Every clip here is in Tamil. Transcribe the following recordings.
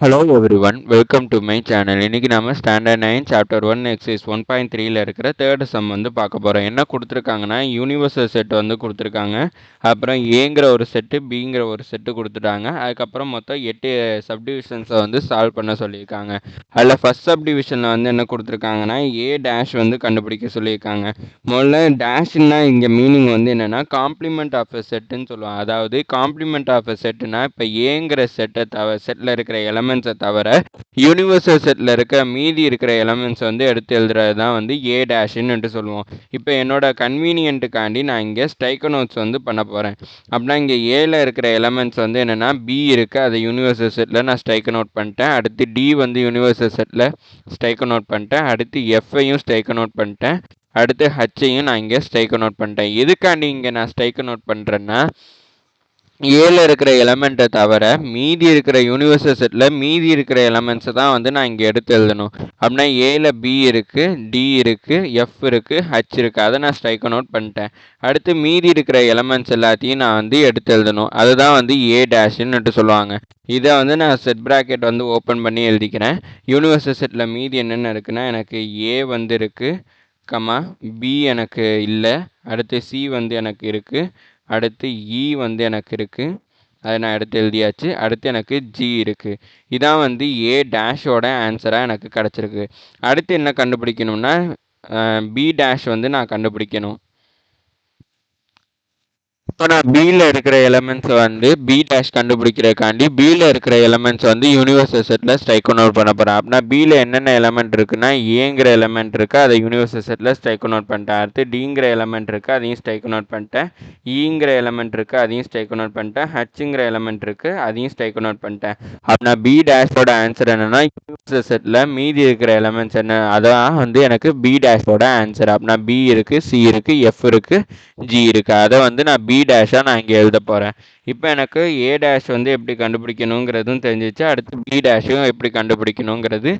Hello everyone, welcome to my channel. இன்றைக்கி நம்ம ஸ்டாண்டர்ட் 9 சாப்டர் 1 எக்ஸைஸ் 1.3ல இருக்கிற தேர்ட் சம் வந்து பார்க்க போகிறோம். என்ன கொடுத்துருக்காங்கன்னா, யூனிவர்சல் செட் வந்து கொடுத்துருக்காங்க. அப்புறம் ஏங்கிற ஒரு செட்டு, பிங்கிற ஒரு செட்டு கொடுத்துட்டாங்க. அதுக்கப்புறம் மொத்தம் 8 சப்டிவிஷன்ஸை வந்து சால்வ் பண்ண சொல்லியிருக்காங்க. அதில் ஃபஸ்ட் சப்டிவிஷனில் வந்து என்ன கொடுத்துருக்காங்கன்னா, ஏ டேஷ் வந்து கண்டுபிடிக்க சொல்லியிருக்காங்க. முதல்ல டேஷ்னா இங்கே மீனிங் வந்து என்னென்னா காம்ப்ளிமெண்ட் ஆஃப் எ செட்டுன்னு சொல்லுவாங்க. அதாவது காம்ப்ளிமெண்ட் ஆஃப் எ செட்டுனா இப்போ ஏங்கிற செட்டில் இருக்கிற எலமெண்ட்ஸை தவிர யூனிவர்சல் செட்டில் இருக்கிற மீதி இருக்கிற எலமெண்ட்ஸ் வந்து எடுத்து எழுதுறது தான் வந்து ஏ டேஷ்ன்னு சொல்லுவோம். இப்போ என்னோட கன்வீனியன்ட்டுக்காண்டி நான் இங்கே ஸ்டைக்கனோட்ஸ் வந்து பண்ண போகிறேன். அப்படின்னா இங்கே ஏல இருக்கிற எலமெண்ட்ஸ் வந்து என்னென்னா பி இருக்குது, அதை யூனிவர்சல் செட்டில் நான் ஸ்டைக்கனோட் பண்ணிட்டேன். அடுத்து டி வந்து யூனிவர்சல் செட்டில் ஸ்டைக்கனோட் பண்ணிட்டேன். அடுத்து எஃப்ஐயும் ஸ்டைக்கனோட் பண்ணிட்டேன். அடுத்து ஹச்சையும் நான் இங்கே ஸ்டைக்கனோட் பண்ணிட்டேன். எதுக்காண்டி இங்கே நான் ஸ்டைக்கனோட் பண்ணுறேன்னா, ஏல இருக்கிற எலமெண்ட்டை தவிர மீதி இருக்கிற யூனிவர்சல் செட்டில் மீதி இருக்கிற எலமெண்ட்ஸை தான் வந்து நான் இங்கே எடுத்து எழுதணும். அப்படின்னா ஏல பி இருக்குது, டி இருக்குது, எஃப் இருக்குது, ஹச் இருக்குது. அதை நான் ஸ்ட்ரைக் நோட் பண்ணிட்டேன். அடுத்து மீதி இருக்கிற எலமெண்ட்ஸ் எல்லாத்தையும் நான் வந்து எடுத்து எழுதணும். அதுதான் வந்து ஏ டேஷ்ன்னு சொல்லுவாங்க. இதை வந்து நான் செட் ப்ராக்கெட் வந்து ஓப்பன் பண்ணி எழுதிக்கிறேன். யூனிவர்சல் செட்டில் மீதி என்னென்ன இருக்குன்னா, எனக்கு ஏ வந்து இருக்குது, கமா பி எனக்கு இல்லை, அடுத்து சி வந்து எனக்கு இருக்குது, அடுத்து இ வந்து எனக்கு இருக்குது, அதை நான் எடுத்து எழுதியாச்சு. அடுத்து எனக்கு ஜி இருக்குது. இதான் வந்து ஏ டேஷோட ஆன்சராக எனக்கு கிடச்சிருக்கு. அடுத்து என்ன கண்டுபிடிக்கணும்னா, பி டேஷ் வந்து நான் கண்டுபிடிக்கணும். இப்போ நான் பியில் இருக்கிற எலமெண்ட்ஸை வந்து பி டேஷ் கண்டுபிடிக்கிறதுக்காண்டி பியில் இருக்கிற எலமெண்ட்ஸ் வந்து யூனிவர்சல் செட்டில் ஸ்ட்ரைக் நோட் பண்ண போகிறேன். அப்படின்னா பியில் என்னென்ன எலமெண்ட் இருக்குன்னா, ஏங்கிற எலமெண்ட் இருக்குது, அதை யூனிவர்சல் செட்டில் ஸ்ட்ரைக் நோட் பண்ணிட்டேன். அடுத்து டிங்கிற எலமெண்ட் இருக்குது, அதையும் ஸ்ட்ரைக் நோட் பண்ணிட்டேன். ஈங்கிற எலமெண்ட் இருக்குது, அதையும் ஸ்ட்ரைக் நோட் பண்ணிட்டேன். ஹச்சுங்கிற எலமெண்ட் இருக்குது, அதையும் ஸ்ட்ரைக் நோட் பண்ணிட்டேன். அப்படின்னா பி டேஷோட ஆன்சர் என்னென்னா, யூனிவர்சல் செட்டில் மீதி இருக்கிற எலமெண்ட்ஸ் என்ன, அதான் வந்து எனக்கு பி டேஷோட ஆன்சர். அப்படின்னா பி இருக்குது, சி இருக்குது, எஃப் இருக்குது, ஜி இருக்குது. அதை வந்து நான் பி டேஷாக நான் இங்கே எழுத போகிறேன். இப்போ எனக்கு ஏ டேஷ் வந்து எப்படி கண்டுபிடிக்கணுங்கிறதும் தெரிஞ்சிச்சு. அடுத்து பி டேஷும் எப்படி கண்டுபிடிக்கணுங்கிறது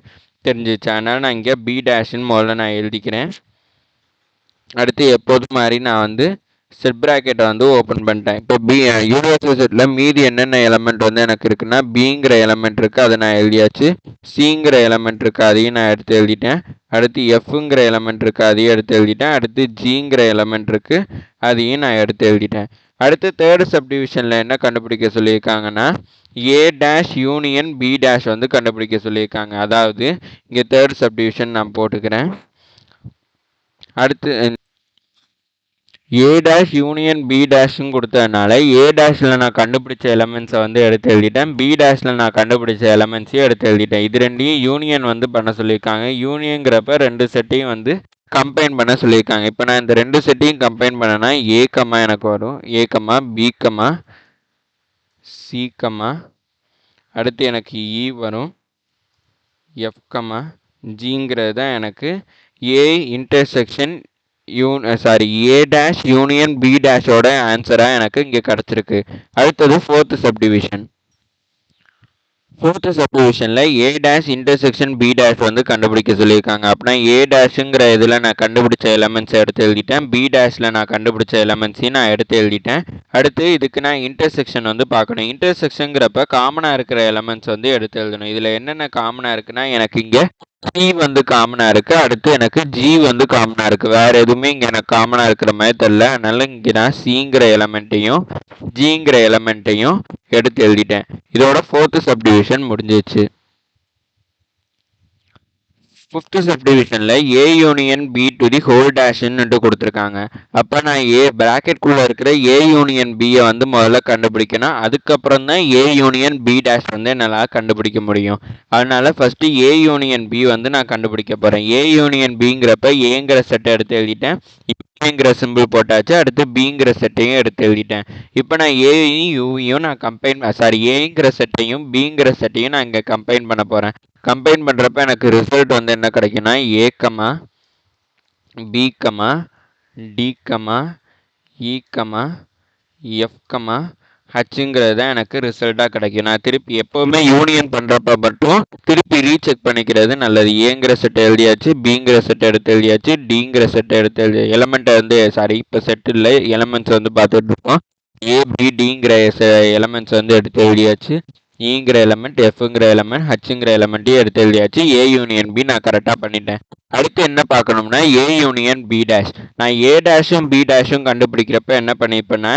தெரிஞ்சிச்சு. அதனால் நான் இங்கே பி டேஷ்ன்னு முதல்ல நான் எழுதிக்கிறேன். அடுத்து எப்போதும் மாதிரி நான் வந்து செட் ப்ராக்கெட்டை வந்து ஓப்பன் பண்ணிட்டேன். இப்போ பி யூனிவர்சல் செட்டில் மீதி என்னென்ன எலமெண்ட் வந்து எனக்கு இருக்குன்னா, பிங்கிற எலமெண்ட் இருக்குது, அதை நான் எழுதியாச்சு. சிங்கிற எலமெண்ட் இருக்குது, அதையும் நான் எடுத்து எழுதிட்டேன். அடுத்து எஃப்ங்கிற எலமெண்ட் இருக்குது, அதையும் எடுத்து எழுதிட்டேன். அடுத்து ஜிங்கிற எலமெண்ட் இருக்குது, அதையும் நான் எடுத்து எழுதிட்டேன். அடுத்து தேர்டு சப்டிவிஷனில் என்ன கண்டுபிடிக்க சொல்லியிருக்காங்கன்னா, A dash union B dash வந்து கண்டுபிடிக்க சொல்லியிருக்காங்க. அதாவது இங்கே தேர்டு சப்டிவிஷன் நான் போட்டுக்கிறேன். அடுத்து ஏ டேஷ் யூனியன் பி டேஷ்னு கொடுத்ததுனால ஏ டேஷில் நான் கண்டுபிடிச்ச எலமெண்ட்ஸை வந்து எடுத்து எழுதிட்டேன். பி டேஷில் நான் கண்டுபிடிச்ச எலமெண்ட்ஸையும் எடுத்து எழுதிட்டேன். இது ரெண்டையும் யூனியன் வந்து பண்ண சொல்லியிருக்காங்க. யூனியன்கிறப்ப ரெண்டு செட்டையும் வந்து கம்பைன் பண்ண சொல்லியிருக்காங்க. இப்போ நான் இந்த ரெண்டு செட்டையும் கம்பைன் பண்ணேன்னா ஏ கம்மா எனக்கு வரும், ஏ கம்மா பி கம்மா சி கம்மா, அடுத்து எனக்கு இ வரும், எஃப் கம்மா ஜிங்கிறது தான் எனக்கு A intersection A dash union B டேஷோட ஆன்சராக எனக்கு இங்கே கிடச்சிருக்கு. அடுத்தது ஃபோர்த்து சப்டிவிஷன். ஃபோர்த்து சப்டிவிஷனில் A dash intersection B dash வந்து கண்டுபிடிக்க சொல்லியிருக்காங்க. அப்படின்னா ஏ டேஷுங்கிற இதில் நான் கண்டுபிடிச்ச எலமெண்ட்ஸை எடுத்து எழுதிட்டேன். பி டேஷில் நான் கண்டுபிடிச்ச எலமெண்ட்ஸையும் நான் எடுத்து எழுதிட்டேன். அடுத்து இதுக்கு நான் இன்டர்செக்ஷன் வந்து பார்க்கணும். இன்டர்செக்ஷனுங்கிறப்ப காமனாக இருக்கிற எலமெண்ட்ஸ் வந்து எடுத்து எழுதணும். இதில் என்னென்ன காமனாக இருக்குன்னா, எனக்கு இங்கே சி வந்து காமனாக இருக்குது, அடுத்து எனக்கு ஜி வந்து காமனாக இருக்குது. வேறு எதுவுமே இங்கே எனக்கு காமனாக இருக்கிற மாதிரி தெரியல. அதனால இங்கே நான் சிங்கிற எலமெண்ட்டையும் ஜிங்கிற எலமெண்ட்டையும் எடுத்து எழுதிட்டேன். இதோட ஃபோர்த்து சப்டிவிஷன் முடிஞ்சிச்சு. ஃபிஃப்த்து சப்டிவிஷனில் A union B to the whole டேஷ்ன்னு கொடுத்துருக்காங்க. அப்போ நான் ஏ ப்ராக்கெட்குள்ளே இருக்கிற ஏ யூனியன் பியை வந்து முதல்ல கண்டுபிடிக்கணும். அதுக்கப்புறம் தான் ஏ யூனியன் பி டேஷ் வந்து என்னால் கண்டுபிடிக்க முடியும். அதனால் ஃபஸ்ட்டு ஏ யூனியன் பி வந்து நான் கண்டுபிடிக்க போகிறேன். ஏ யூனியன் பிங்கிறப்ப ஏங்கிற செட்டை எடுத்து எழுதிட்டேன். ஏங்கிற சிம்பிள் போட்டாச்சு. அடுத்து பிங்கிற செட்டையும் எடுத்து எழுதிட்டேன். இப்போ நான் ஏயும் யூவையும் நான் ஏங்கிற செட்டையும் பிங்கிற செட்டையும் நான் இங்கே கம்பைன் பண்ண போகிறேன். கம்பைன் பண்ணுறப்ப எனக்கு ரிசல்ட் வந்து என்ன கிடைக்குன்னா, A comma B comma D comma E comma F comma ஹச்சுங்கிறது தான் எனக்கு ரிசல்ட்டாக கிடைக்கும். நான் திருப்பி எப்போவுமே யூனியன் பண்ணுறப்ப மட்டும் திருப்பி ரீசெக் பண்ணிக்கிறது நல்லது. ஏங்கிற செட்டை எழுதியாச்சு, பிங்கிற செட்டை எடுத்து எழுதியாச்சு, டிங்கிற செட்டை எடுத்து எழுதி எலமெண்ட்டை வந்து இப்போ செட்டில் எலமெண்ட்ஸ் வந்து பார்த்துட்டு இருக்கோம். ஏ பி டிங்கிற எலமெண்ட்ஸ் வந்து எடுத்து எழுதியாச்சு. ஈங்கிற எலமெண்ட், எஃப்ங்கிற எலமெண்ட், ஹச்சுங்கிற எலமெண்ட்டையும் எடுத்து எழுதியாச்சு. ஏ யூனியன் பி நான் கரெக்டாக பண்ணிட்டேன். அடுத்து என்ன பார்க்கணும்னா ஏ யூனியன் பி டேஷ். நான் ஏ டேஷும் பி டேஷும் கண்டுபிடிக்கிறப்ப என்ன பண்ணிப்பேன்னா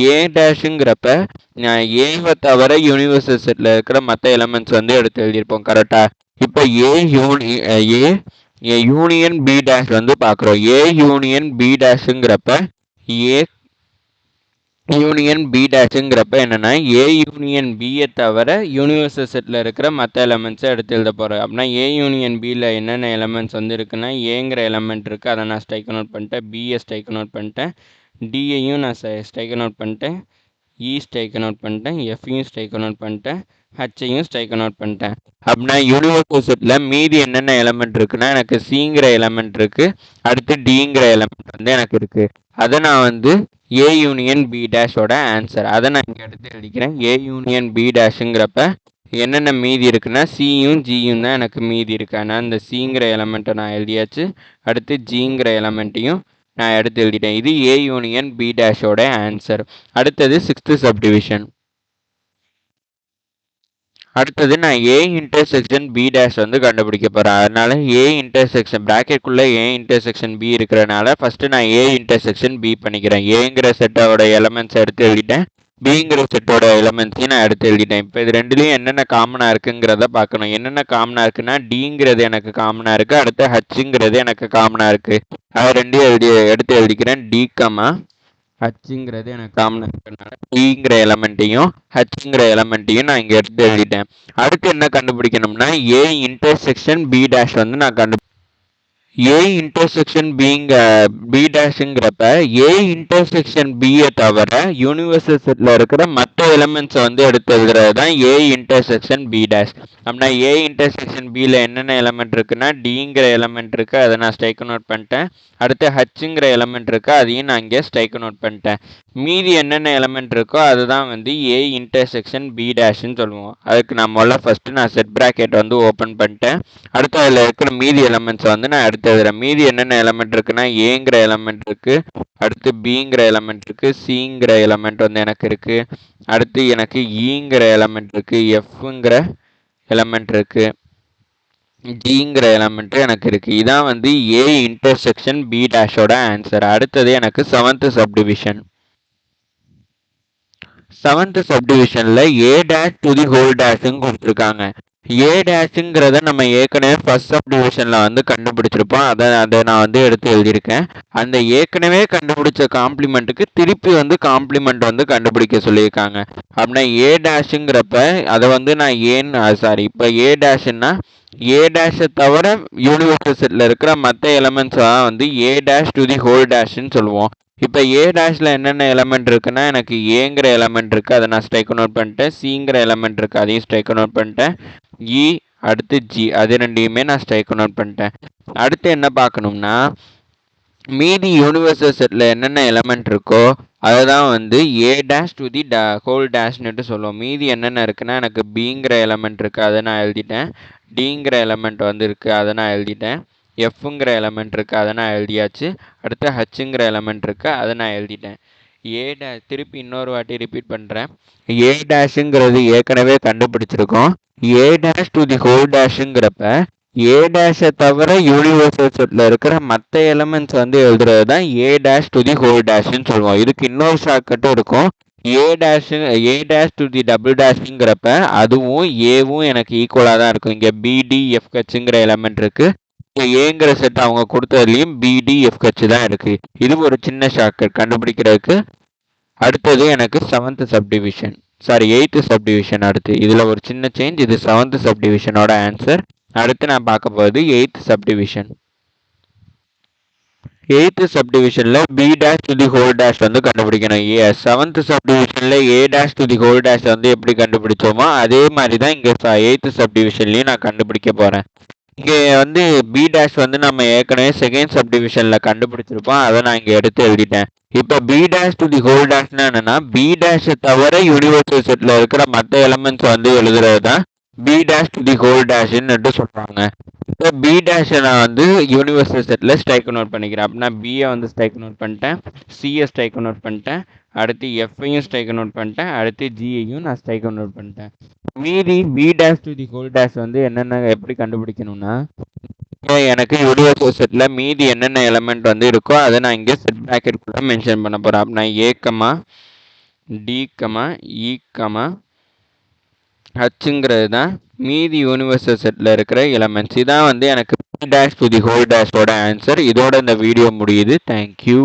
ஏ டேஷுங்கிறப்ப நான் ஏவை தவிர யூனிவர்சல் செட்டில் இருக்கிற மற்ற எலமெண்ட்ஸ் வந்து எடுத்து எழுதியிருப்போம் கரெக்டாக. இப்போ ஏ யூனியன் பி டேஷ் வந்து பார்க்குறோம். ஏ யூனியன் பி டேஷுங்கிறப்ப ஏ யூனியன் பி டேஷுங்கிறப்ப என்னன்னா ஏ யூனியன் பியை தவிர யூனிவர்சல் செட்டில் இருக்கிற மற்ற எலமெண்ட்ஸை எடுத்து எழுத போகிறேன். அப்படின்னா ஏ யூனியன் பியில் என்னென்ன எலமெண்ட்ஸ் வந்து இருக்குன்னா ஏங்கிற எலமெண்ட் இருக்குது, அதை நான் ஸ்ட்ரைக் நோட் பண்ணிட்டேன். பியை ஸ்ட்ரைக் நோட் பண்ணிட்டேன். டியையும் நான் ஸ்ட்ரைக் நோட் பண்ணிட்டேன். இ ஸ்ட்ரைக் நோட் பண்ணிட்டேன். எஃப்ஐயும் ஸ்ட்ரைக் நோட் பண்ணிட்டேன். ஹச்சையும் ஸ்ட்ரைக் நோட் பண்ணிட்டேன். அப்படின்னா யூனிவர்சல் செட்டில் மீதி என்னென்ன எலமெண்ட் இருக்குன்னா எனக்கு சிங்கிற எலமெண்ட் இருக்குது, அடுத்து டிங்கிற எலமெண்ட் வந்து எனக்கு இருக்குது. அதை நான் வந்து ஏ யூனியன் பி டேஷோட ஆன்சர் அதை நான் இங்கே எடுத்து எழுதிக்கிறேன். ஏ யூனியன் பி டேஷுங்கிறப்ப என்னென்ன மீதி இருக்குன்னா சியும் ஜியும் தான் எனக்கு மீதி இருக்கு. ஆனால் இந்த சிங்கிற எலமெண்ட்டை நான் எழுதியாச்சு. அடுத்து ஜிங்கிற எலமெண்ட்டையும் நான் எடுத்து எழுதிட்டேன். இது ஏ யூனியன் பி டேஷோட ஆன்சர். அடுத்தது 6th சப்டிவிஷன். அடுத்தது நான் ஏ இன்டர்செக்ஷன் பி டேஷ் வந்து கண்டுபிடிக்க போகிறேன். அதனால ஏ இன்டர்செக்ஷன் ப்ராக்கெட்குள்ளே ஏ இன்டர்செக்ஷன் பி இருக்கிறனால ஃபஸ்ட்டு நான் ஏ இன்டர்செக்ஷன் பி பண்ணிக்கிறேன். ஏங்கிற செட்டோட எலமெண்ட்ஸ் எடுத்து எழுதிட்டேன், பிங்கிற செட்டோட எலமெண்ட்ஸையும் நான் எடுத்து எழுதிட்டேன். இப்போ இது ரெண்டுலேயும் என்னென்ன காமனாக இருக்குங்கிறத பார்க்கணும். என்னென்ன காமனாக இருக்குன்னா டிங்கிறது எனக்கு காமனாக இருக்குது, அடுத்து ஹச்சுங்கிறது எனக்கு காமனாக இருக்குது. அது ரெண்டையும் எடுத்து எழுதிக்கிறேன். டி கமா ஹச்சுங்கிறது எனக்கு காமனாக இருக்கிறதுனால டிங்கிற எலமெண்ட்டையும் ஹச்சுங்கிற எலமெண்ட்டையும் நான் இங்கே எடுத்து எழுதிட்டேன். அடுத்து என்ன கண்டுபிடிக்கணும்னா ஏ இன்டர்செக்ஷன் பி டேஷ் வந்து நான் ஏ இன்டர்செக்ஷன் பி டேஷுங்கிறப்ப ஏ இன்டர்செக்ஷன் பியை தவிர யூனிவர்சல் செட்டில் இருக்கிற மற்ற எலமெண்ட்ஸை வந்து எடுத்து எழுதுறது தான் ஏ இன்டர்செக்ஷன் பி டேஷ். அப்படின்னா ஏ இன்டர்செக்ஷன் பியில் என்னென்ன எலமெண்ட் இருக்குன்னா டிங்கிற எலமெண்ட் இருக்குது, அதை நான் ஸ்ட்ரைக் நோட் பண்ணிட்டேன். அடுத்து ஹச்சுங்கிற எலமெண்ட் இருக்குது, அதையும் நான் இங்கே ஸ்ட்ரைக் நோட் பண்ணிட்டேன். மீதி என்னென்ன எலமெண்ட் இருக்கோ அதுதான் வந்து ஏ இன்டர்செக்ஷன் பி டேஷ்ன்னு சொல்லுவோம். அதுக்கு நான் ஃபஸ்ட்டு நான் செட் ப்ராக்கெட் வந்து ஓப்பன் பண்ணிட்டேன். அடுத்து அதில் இருக்கிற மீதி எலமெண்ட்ஸை வந்து நான் எடுத்து எழுதுறேன். மீதி என்னென்ன எலமெண்ட் இருக்குன்னா ஏங்கிற எலமெண்ட் இருக்குது, அடுத்து பிங்கிற எலமெண்ட் இருக்குது, சிங்கிற எலமெண்ட் வந்து எனக்கு இருக்குது, அடுத்து எனக்கு ஈங்கிற எலமெண்ட் இருக்குது, எஃப்ங்கிற எலமெண்ட் இருக்குது, ஜிங்கிற எலமெண்ட் எனக்கு இருக்குது. இதான் வந்து ஏ இன்டர்செக்ஷன் பி டேஷோட ஆன்சர். அடுத்தது எனக்கு 7th சப்டிவிஷன். 7th சப்டிவிஷனில் A dash to the whole டேஷ்ன்னு கொடுத்துருக்காங்க. ஏ டேஷுங்கிறத நம்ம ஏற்கனவே ஃபர்ஸ்ட் சப்டிவிஷனில் வந்து கண்டுபிடிச்சிருப்போம். அதை நான் வந்து எடுத்து எழுதியிருக்கேன். அந்த ஏற்கனவே கண்டுபிடிச்ச காம்ப்ளிமெண்ட்டுக்கு திருப்பி வந்து காம்ப்ளிமெண்ட் வந்து கண்டுபிடிக்க சொல்லியிருக்காங்க. அப்படின்னா ஏ டேஷுங்கிறப்ப அதை வந்து நான் இப்போ ஏ டேஷுன்னா ஏ டேஷை தவிர யூனிவர்சல் செட்டில் இருக்கிற மற்ற எலமெண்ட்ஸ் தான் வந்து A dash to the whole டேஷ்ன்னு சொல்லுவோம். இப்போ ஏ டேஷில் என்னென்ன எலமெண்ட் இருக்குன்னா எனக்கு ஏங்கிற எலமெண்ட் இருக்குது, அதை நான் ஸ்ட்ரைக் நோட் பண்ணிட்டேன். சிங்கிற எலமெண்ட் இருக்குது, அதையும் ஸ்ட்ரைக் நோட் பண்ணிட்டேன். இ அடுத்து ஜி அது ரெண்டையுமே நான் ஸ்ட்ரைக் நோட் பண்ணிட்டேன். அடுத்து என்ன பார்க்கணும்னா மீதி யூனிவர்சல் செட்டில் என்னென்ன எலமெண்ட் இருக்கோ அதை தான் வந்து A dash to the whole டேஷ்னுட்டு சொல்லுவோம். மீதி என்னென்ன இருக்குன்னா எனக்கு பிங்கிற எலமெண்ட் இருக்குது, அதை நான் எழுதிட்டேன். டிங்கிற எலமெண்ட் வந்து இருக்குது, அதை நான் எழுதிட்டேன். எஃப்ங்கிற எலமெண்ட் இருக்குது, அதை நான் எழுதியாச்சு. அடுத்து ஹச்சுங்கிற எலமெண்ட் இருக்குது, அதை நான் எழுதிட்டேன். ஏ டேஷ் திருப்பி இன்னொரு வாட்டி ரிப்பீட் பண்ணுறேன். ஏ டேஷுங்கிறது ஏற்கனவே கண்டுபிடிச்சிருக்கோம். A dash to the whole டேஷுங்கிறப்ப ஏ டேஷை தவிர யூனிவர்சல் செட்டில் இருக்கிற மற்ற எலமெண்ட்ஸ் வந்து எழுதுறது தான் A dash to the whole டேஷ்ன்னு சொல்லுவோம். இதுக்கு இன்னொரு ஷார்ட்கட்டும் இருக்கும். A dash to the double டேஷுங்கிறப்ப அதுவும் ஏவும் எனக்கு ஈக்குவலாக தான் இருக்கும். இங்கே பிடிஎஃப்ஹெச்ங்கிற எலமெண்ட் இருக்குது, ஏங்கிற செட் அவங்க கொடுத்ததுலையும் பிடிஎஃப்ஹெச் தான் இருக்குது. இது ஒரு சின்ன ஷார்ட்கட் கண்டுபிடிக்கிறதுக்கு. அடுத்தது எனக்கு 7th சப்டிவிஷன், 8th சப்டிவிஷன். அடுத்து இதில் ஒரு சின்ன சேஞ்ச். இது 7th சப்டிவிஷனோட ஆன்சர். அடுத்து நான் பார்க்க போகிறது 8th சப்டிவிஷன். 8th சப்டிவிஷனில் B dash to the whole dash வந்து கண்டுபிடிக்கணும். 7th சப்டிவிஷனில் A dash to the whole dash வந்து எப்படி கண்டுபிடிச்சோமோ அதே மாதிரி தான் இங்கே 8th சப்டிவிஷன்லையும் நான் கண்டுபிடிக்க போகிறேன். இங்கே வந்து பி டேஷ் வந்து நம்ம ஏற்கனவே 2nd சப்டிவிஷனில் கண்டுபிடிச்சிருப்போம், அதை நான் இங்கே எடுத்து எழுதிட்டேன். இப்போ B dash to the whole டேஷ்னா என்னன்னா பி டேஷை தவிர யூனிவர்சல் செட்டில் இருக்கிற மற்ற எலமெண்ட்ஸ் வந்து எழுதுறது தான் B dash to the whole டேஷ்ன்னு சொல்கிறாங்க. இப்போ பி டேஷை நான் வந்து யூனிவர்சல் செட்டில் ஸ்ட்ரைக் நோட் பண்ணிக்கிறேன். அப்படின்னா பியை வந்து ஸ்ட்ரைக் நோட் பண்ணிட்டேன், சியை ஸ்ட்ரைக் நோட் பண்ணிட்டேன், அடுத்து எஃப்ஐயும் ஸ்ட்ரைக் நோட் பண்ணிட்டேன், அடுத்து ஜியையும் நான் ஸ்ட்ரைக் நோட் பண்ணிட்டேன். மீதி B dash to the whole dash வந்து என்னென்ன எப்படி கண்டுபிடிக்கணும்னா, இப்போ எனக்கு யூனிவர்சல் செட்டில் மீதி என்னென்ன எலமெண்ட் வந்து இருக்கோ அதை நான் இங்கே செட் ப்ராக்கெட்டுக்குள்ளே மென்ஷன் பண்ண போகிறேன். அப்படின்னா A comma D comma E comma ஹச்சுங்கிறது தான் மீதி யூனிவர்சல் செட்டில் இருக்கிற எலமெண்ட்ஸ். இதான் வந்து எனக்கு B dash to the whole டேஷோட ஆன்சர். இதோட இந்த வீடியோ முடியுது. தேங்க்யூ.